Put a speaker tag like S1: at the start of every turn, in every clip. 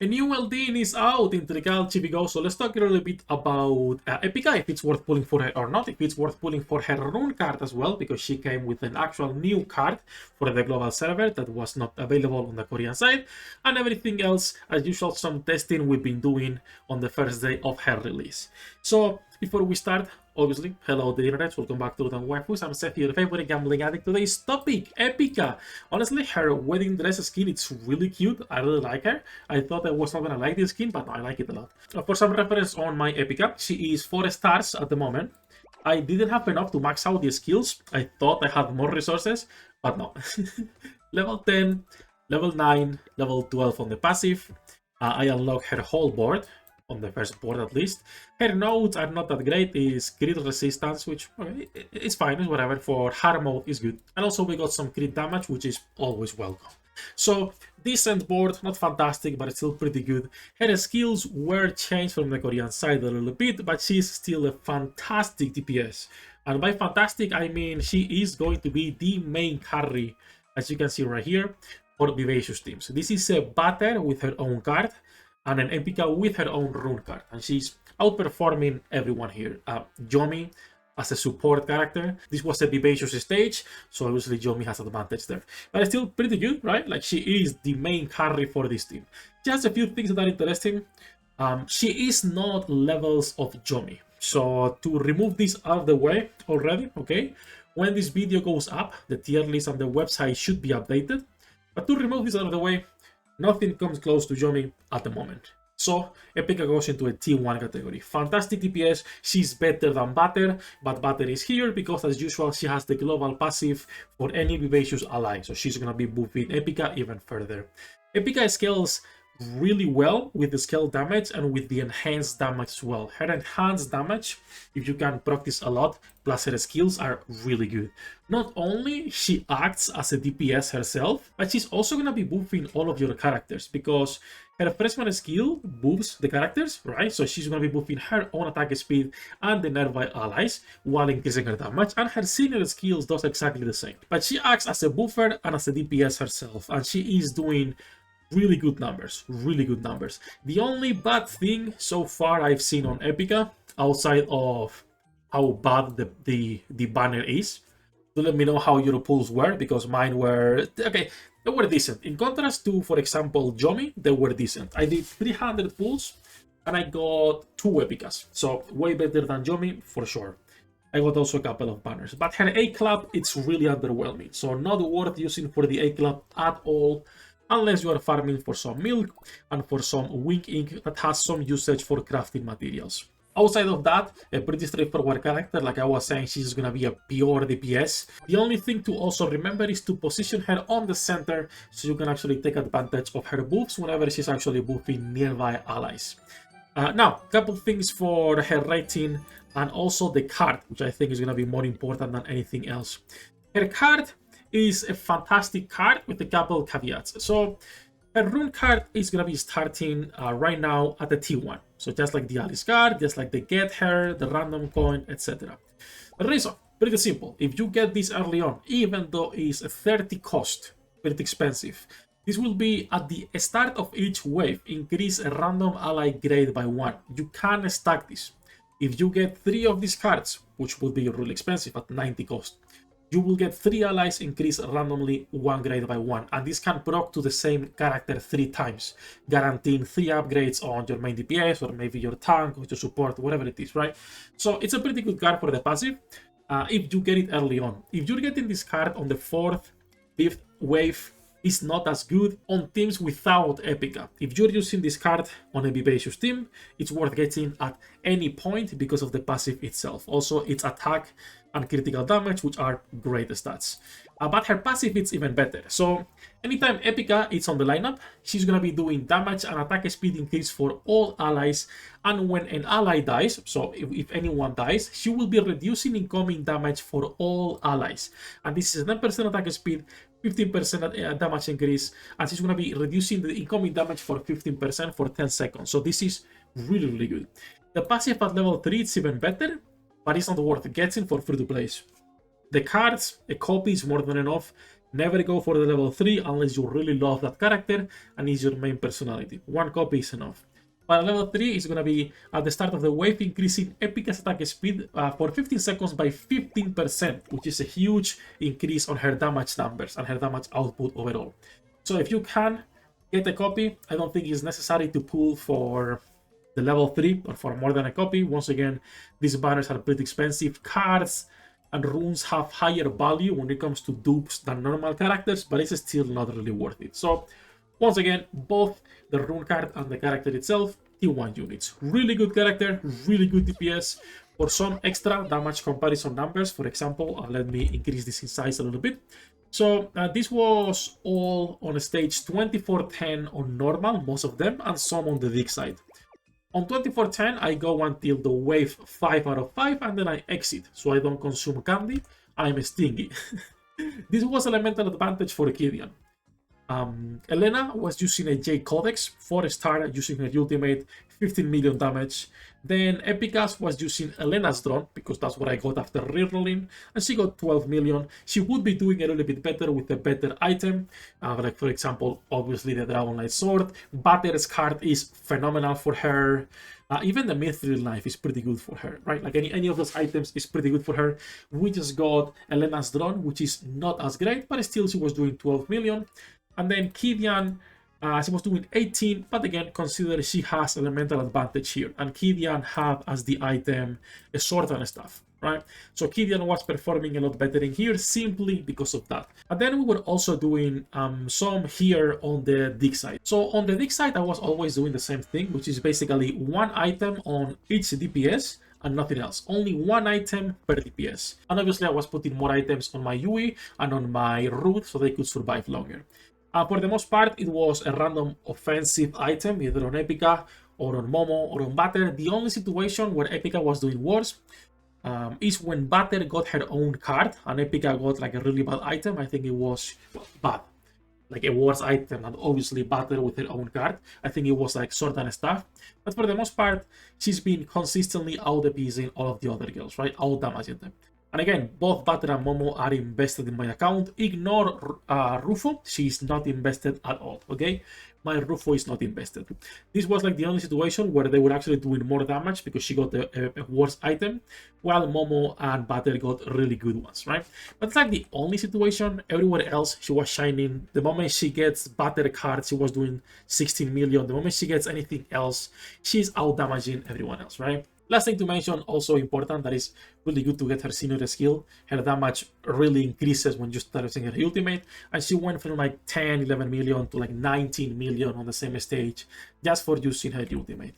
S1: A new LD is out in Trickcal Chibi Go, so let's talk a little bit about Epica, if it's worth pulling for her or not, if it's worth pulling for her Rune card as well, because she came with an actual new card for the global server that was not available on the Korean side, and everything else, as usual, some testing we've been doing on the first day of her release. So, before we start, obviously, hello the internet, welcome back to Waifus. I'm Sefhi, your favorite gambling addict. Today's topic, Epica. Honestly, her wedding dress skin, it's really cute. I really like her. I thought I was not gonna like this skin, but I like it a lot. For some reference on my Epica, she is 4 stars at the moment. I didn't have enough to max out the skills. I thought I had more resources, but no. Level 10, level 9, level 12 on the passive. I unlock her whole board. On the first board at least. Her nodes are not that great, is crit resistance, which okay, it's fine, it's whatever, for hard mode is good. And also we got some crit damage, which is always welcome. So, decent board, not fantastic, but it's still pretty good. Her skills were changed from the Korean side a little bit, but she's still a fantastic DPS. And by fantastic, I mean she is going to be the main carry, as you can see right here, for Vivacious teams. This is a Butter with her own card, and an Epica with her own Rune card, and she's outperforming everyone here. Yomi as a support character, this was a Vivacious stage, so obviously Yomi has advantage there. But it's still pretty good, right? Like, she is the main carry for this team. Just a few things that are interesting. She is not levels of Yomi. So to remove this out of the way already, okay? When this video goes up, the tier list on the website should be updated. But to remove this out of the way, nothing comes close to Yomi at the moment. So, Epica goes into a T1 category. Fantastic DPS, she's better than Butter, but Butter is here because, as usual, she has the global passive for any Vivacious ally, so she's gonna be buffing Epica even further. Epica scales really well with the scale damage and with the enhanced damage as well. Her enhanced damage, if you can practice a lot, plus her skills are really good. Not only she acts as a DPS herself, but she's also gonna be buffing all of your characters, because her freshman skill buffs the characters, right? So she's gonna be buffing her own attack speed and the nearby allies while increasing her damage, and her senior skills does exactly the same. But she acts as a buffer and as a DPS herself, and she is doing really good numbers, really good numbers. The only bad thing so far I've seen on Epica, outside of how bad the banner is, to let me know how your pulls were, because mine were okay. They were decent. In contrast to, for example, Yomi, they were decent. I did 300 pulls and I got 2 Epicas, so way better than Yomi for sure. I got also a couple of banners, but her A club, it's really underwhelming, so not worth using for the A club at all, unless you are farming for some milk and for some wink ink that has some usage for crafting materials. Outside of that, a pretty straightforward character. Like I was saying, she's gonna be a pure DPS. The only thing to also remember is to position her on the center so you can actually take advantage of her buffs whenever she's actually buffing nearby allies. Now, a couple things for her rating and also the card, which I think is gonna be more important than anything else. Her card is a fantastic card with a couple caveats. So her Rune card is going to be starting right now at the T1. So just like the Alice card, just like the Get Her, the Random Coin, etc. The reason, pretty simple. If you get this early on, even though it's a 30 cost, pretty expensive, this will be at the start of each wave, increase a random ally grade by 1. You can stack this. If you get 3 of these cards, which would be really expensive at 90 cost, you will get 3 allies increase randomly 1 grade by 1, and this can proc to the same character 3 times, guaranteeing 3 upgrades on your main DPS or maybe your tank or your support, whatever it is, right? So it's a pretty good card for the passive if you get it early on. If you're getting this card on the 4th, 5th wave, it's not as good on teams without Epica. If you're using this card on a Vivacious team, it's worth getting at any point because of the passive itself. Also, its attack and critical damage, which are great stats. But her passive is even better. So anytime Epica is on the lineup, she's gonna be doing damage and attack speed increase for all allies. And when an ally dies, so if anyone dies, she will be reducing incoming damage for all allies. And this is 9% attack speed, 15% damage increase, and she's gonna be reducing the incoming damage for 15% for 10 seconds. So this is really, really good. The passive at level 3 is even better, but it's not worth getting for free to plays. The cards, a copy is more than enough. Never go for the level 3 unless you really love that character and is your main personality. One copy is enough. But level 3 is going to be at the start of the wave, increasing Epica's attack speed for 15 seconds by 15%, which is a huge increase on her damage numbers and her damage output overall. So if you can get a copy, I don't think it's necessary to pull for the level 3 or for more than a copy. Once again, these banners are pretty expensive. Cards and runes have higher value when it comes to dupes than normal characters, but it's still not really worth it. So once again, both the rune card and the character itself, T1 units. Really good character, really good DPS. For some extra damage comparison numbers, for example, let me increase this in size a little bit. So this was all on stage 2410 on normal, most of them, and some on the dig side. On 2410, I go until the wave 5 out of 5, and then I exit, so I don't consume candy. I'm stingy. This was elemental advantage for Kidian. Elena was using a J Codex, 4-star, using her ultimate, 15 million damage. Then Epica was using Elena's drone, because that's what I got after rerolling, and she got 12 million. She would be doing a little bit better with a better item, like for example, obviously the Dragon Knight Sword. Butter's card is phenomenal for her. Even the Mithril Knife is pretty good for her, right? Like any of those items is pretty good for her. We just got Elena's drone, which is not as great, but still she was doing 12 million. And then Kidian, she was doing 18, but again, consider she has elemental advantage here. And Kidian had as the item a sword and stuff, right? So Kidian was performing a lot better in here simply because of that. And then we were also doing some here on the dig side. So on the dig side, I was always doing the same thing, which is basically one item on each DPS and nothing else. Only one item per DPS. And obviously I was putting more items on my Yui and on my Root so they could survive longer. For the most part, it was a random offensive item, either on Epica or on Momo or on Butter. The only situation where Epica was doing worse is when Butter got her own card and Epica got like a really bad item. I think it was bad, like a worse item, and obviously Butter with her own card. I think it was like Sword and Staff. But for the most part, she's been consistently out-DPSing all of the other girls, right? Out-damaging them. And again, both Butter and Momo are invested in my account. Ignore Rufo, she's not invested at all, okay? My Rufo is not invested. This was like the only situation where they were actually doing more damage because she got a worse item, while Momo and Butter got really good ones, right? But it's like the only situation. Everywhere else, she was shining. The moment she gets Butter cards, she was doing 16 million. The moment she gets anything else, she's out-damaging everyone else, right? Last thing to mention, also important, that is really good to get her senior skill. Her damage really increases when you start using her ultimate, and she went from like 10, 11 million to like 19 million on the same stage just for using her ultimate.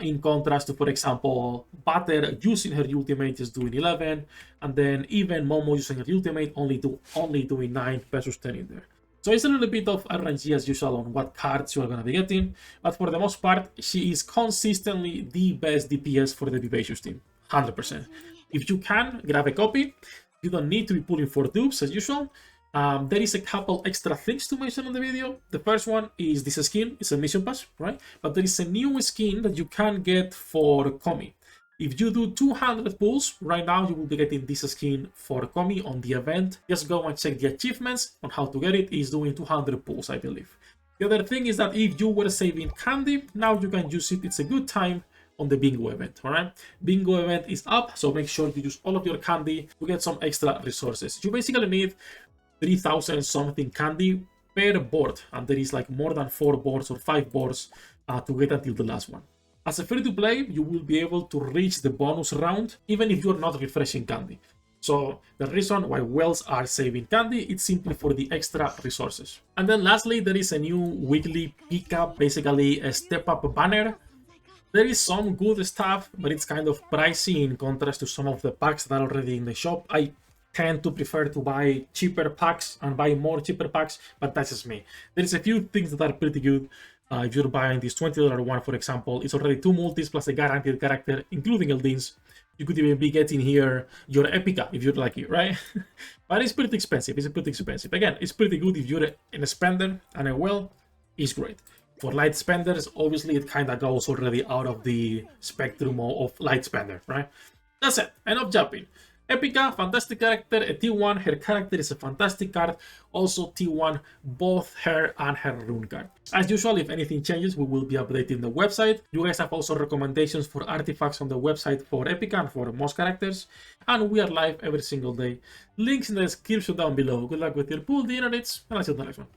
S1: In contrast to, for example, Butter using her ultimate is doing 11, and then even Momo using her ultimate only doing 9 versus 10 in there. So it's a little bit of RNG as usual on what cards you are going to be getting, but for the most part, she is consistently the best DPS for the Vivacious team, 100%. If you can, grab a copy. You don't need to be pulling for dupes as usual. There is a couple extra things to mention on the video. The first one is this skin. It's a mission pass, right? But there is a new skin that you can get for Komi. If you do 200 pulls, right now you will be getting this skin for Komi on the event. Just go and check the achievements on how to get it. It's doing 200 pulls, I believe. The other thing is that if you were saving candy, now you can use it. It's a good time on the bingo event, alright? Bingo event is up, so make sure you use all of your candy to get some extra resources. You basically need 3,000 something candy per board, and there is like more than 4 boards or 5 boards to get until the last one. As a free-to-play, you will be able to reach the bonus round even if you're not refreshing candy. So the reason why whales are saving candy, it's simply for the extra resources. And then lastly, there is a new weekly pickup, basically a step-up banner. There is some good stuff, but it's kind of pricey in contrast to some of the packs that are already in the shop. I tend to prefer to buy cheaper packs and buy more cheaper packs, but that's just me. There's a few things that are pretty good. If you're buying this $20 one, for example, it's already 2 multis plus a guaranteed character, including Eldins. You could even be getting here your Epica if you're lucky, right? But it's pretty expensive. It's pretty expensive. Again, it's pretty good if you're a spender, and a well is great. For light spenders, obviously it kind of goes already out of the spectrum of light spender, right? That's it. Enough jumping. Epica, fantastic character, a T1, her character is a fantastic card, also T1, both her and her Rune card. As usual, if anything changes, we will be updating the website. You guys have also recommendations for artifacts on the website for Epica and for most characters, and we are live every single day. Links in the description down below. Good luck with your pool, the internets, and I'll see you in the next one.